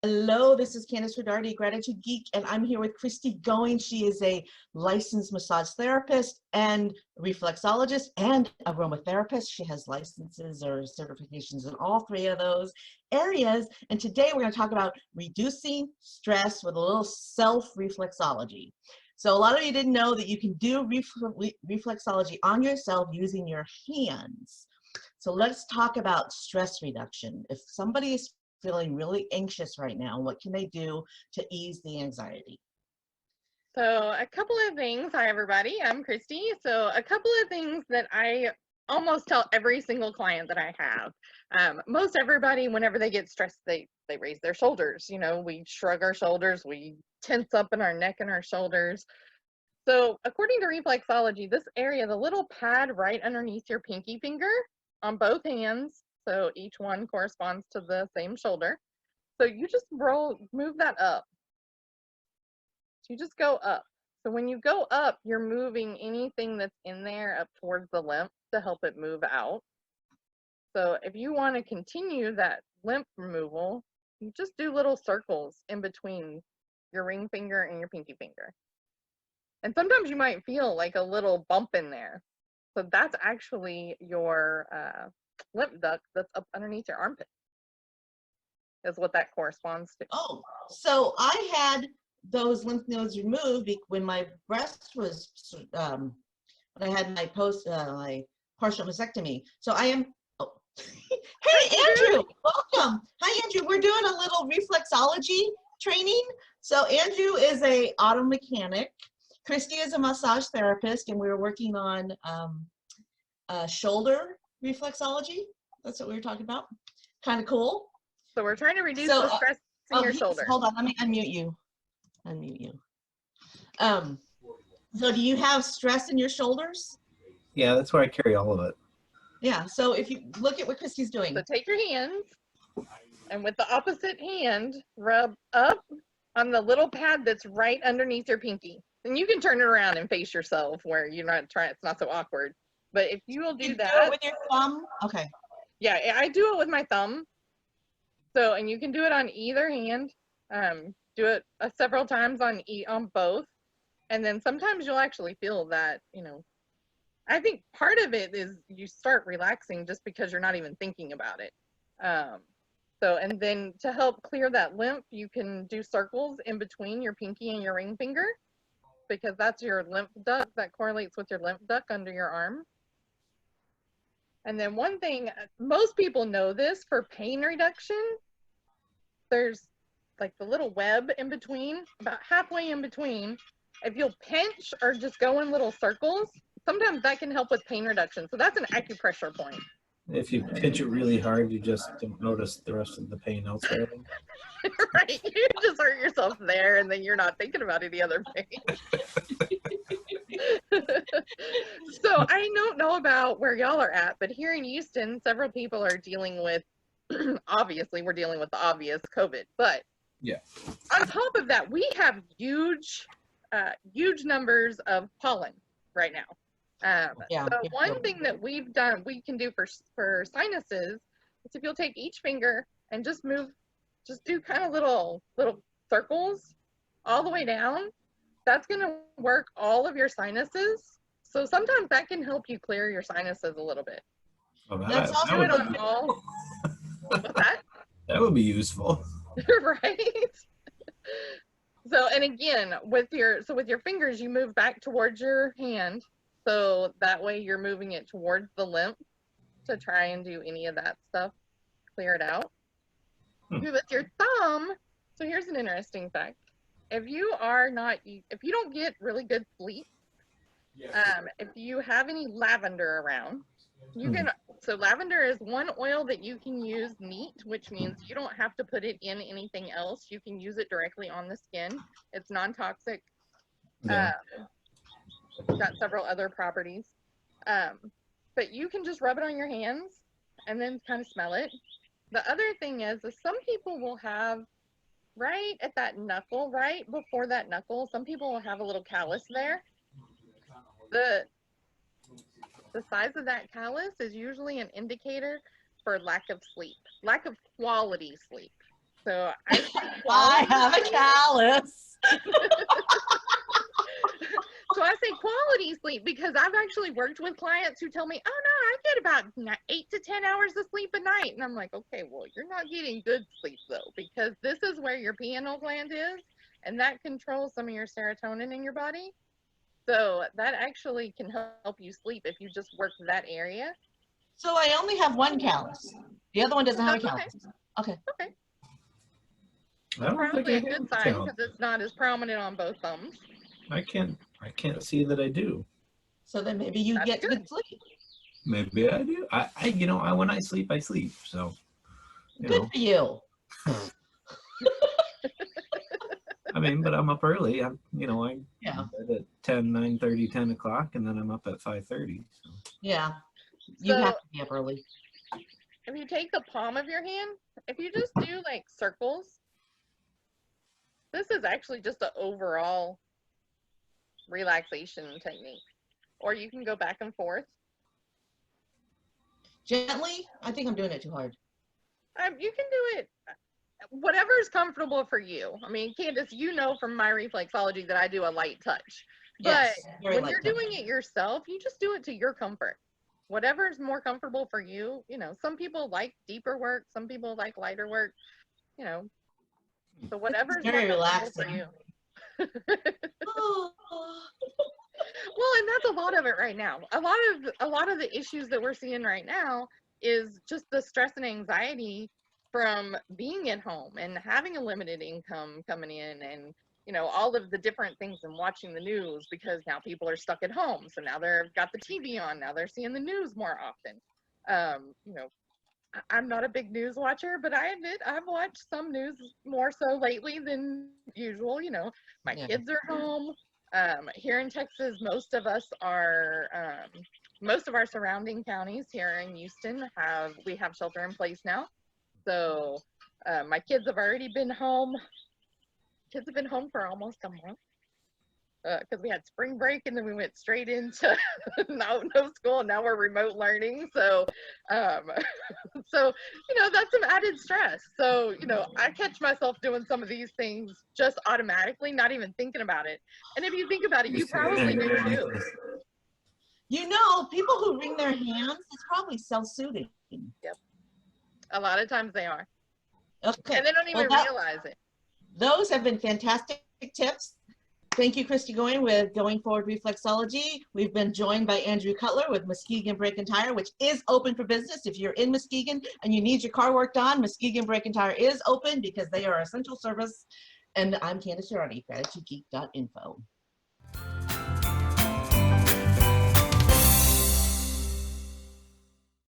Hello, this is Candace Rodardi, Gratitude Geek, and I'm here with Christy Going. She is a licensed massage therapist and reflexologist and aromatherapist. She has licenses or certifications in all three of those areas. And today we're going to talk about reducing stress with a little self-reflexology. So a lot of you didn't know that you can do reflexology on yourself using your hands. So let's talk about stress reduction. If somebody is feeling really anxious right now, what can they do to ease the anxiety? So a couple of things. Hi, everybody. I'm Christy. So a couple of things that I almost tell every single client that I have. Most everybody, whenever they get stressed, they raise their shoulders. You know, we shrug our shoulders, we tense up in our neck and our shoulders. So according to reflexology, this area, the little pad right underneath your pinky finger on both hands, so each one corresponds to the same shoulder. So you just move that up. So you just go up. So when you go up, you're moving anything that's in there up towards the lymph to help it move out. So if you want to continue that lymph removal, you just do little circles in between your ring finger and your pinky finger. And sometimes you might feel like a little bump in there. So that's actually your lymph duct that's up underneath your armpit, is what that corresponds to. Oh, so I had those lymph nodes removed when my breast was, when I had my my partial mastectomy. So I am, oh. Hey, Andrew, welcome. Hi, Andrew. We're doing a little reflexology training. So Andrew is a auto mechanic. Christy is a massage therapist, and we were working on shoulder reflexology. That's what we were talking about. Kind of cool. So we're trying to reduce the stress in your shoulder. Hold on, let me unmute you. Unmute you. So do you have stress in your shoulders? Yeah, that's where I carry all of it. Yeah, so if you look at what Christy's doing. So take your hands, and with the opposite hand, rub up on the little pad that's right underneath your pinky. And you can turn it around and face yourself where you're not trying, it's not so awkward. But if you will do that. Do it with your thumb? Okay. Yeah, I do it with my thumb. So, and you can do it on either hand. Do it several times on both. And then sometimes you'll actually feel that, you know, I think part of it is you start relaxing just because you're not even thinking about it. So, and then to help clear that lymph, you can do circles in between your pinky and your ring finger, because that's your lymph duct that correlates with your lymph duct under your arm. And then one thing, most people know this for pain reduction, there's like the little web in between, about halfway in between. If you'll pinch or just go in little circles, sometimes that can help with pain reduction. So that's an acupressure point. If you pinch it really hard, you just don't notice the rest of the pain elsewhere. Right, you just hurt yourself there, and then you're not thinking about any other pain. So I don't know about where y'all are at, but here in Houston, several people are dealing with, obviously we're dealing with the obvious COVID, but yeah, on top of that, we have huge numbers of pollen right now. So one thing that we can do for sinuses is if you'll take each finger and just do kind of little circles all the way down. That's going to work all of your sinuses. So sometimes that can help you clear your sinuses a little bit. Oh, That's also do it on all. What's that? That would be useful. Right. So, and again, with your fingers, you move back towards your hand. So that way you're moving it towards the lymph to try and do any of that stuff, clear it out. With your thumb, so here's an interesting fact. If you don't get really good sleep, if you have any lavender around, you can, so lavender is one oil that you can use neat, which means you don't have to put it in anything else. You can use it directly on the skin. It's non-toxic. Yeah. Got several other properties. But you can just rub it on your hands and then kind of smell it. The other thing is some people will have right at that knuckle, right before that knuckle, some people will have a little callus there. The size of that callus is usually an indicator for lack of sleep, lack of quality sleep. So I say I quality have a sleep. callus. So I say quality sleep because I've actually worked with clients who tell me, oh no, I get about 8 to 10 hours of sleep a night. And I'm like, okay, well, you're not getting good sleep though, because this is where your pineal gland is, and that controls some of your serotonin in your body. So that actually can help you sleep if you just work that area. So I only have one callus. The other one doesn't have a That's okay. callus. Okay. Okay. I don't think Probably I a good have sign count. because it's not as prominent on both thumbs. I can't see that I do. So then maybe you That's get good. good sleep. Maybe I do. When I sleep, I sleep. So, you Good know, for you. I mean, but I'm up early. I'm Yeah. at 10, 9:30, 10 o'clock, and then I'm up at 5:30. So. Yeah. You So have to be up early. if you take the palm of your hand, if you just do like circles, this is actually just an overall relaxation technique. Or you can go back and forth. Gently, I think I'm doing it too hard. You can do it whatever is comfortable for you. I mean, Candace, you know from my reflexology that I do a light touch. But Yes, very when light you're touch. doing it yourself, you just do it to your comfort. Whatever is more comfortable for you. You know, some people like deeper work, some people like lighter work, you know. So whatever is more very comfortable for relaxing. you. Oh. Well, and that's a lot of it right now. A lot of the issues that we're seeing right now is just the stress and anxiety from being at home and having a limited income coming in, and all of the different things, and watching the news because now people are stuck at home. So now they've got the TV on, now they're seeing the news more often. I'm not a big news watcher, but I admit I've watched some news more so lately than usual. My Yeah. kids are home. Here in Texas, most of our surrounding counties here in Houston have shelter in place now. So my kids have already been home. Kids have been home for almost a month because we had spring break and then we went straight into no school, and now we're remote learning. So so that's some added stress. So I catch myself doing some of these things just automatically, not even thinking about it. And if you think about it, you probably do too. People who wring their hands, it's probably self-soothing. Yep, a lot of times they are, Okay. and they don't even realize it. Those have been fantastic tips. Thank you, Christy Goin with Going Forward Reflexology. We've been joined by Andrew Cutler with Muskegon Brake and Tire, which is open for business. If you're in Muskegon and you need your car worked on, Muskegon Brake and Tire is open because they are essential service. And I'm Candace Girardi, GratitudeGeek.info.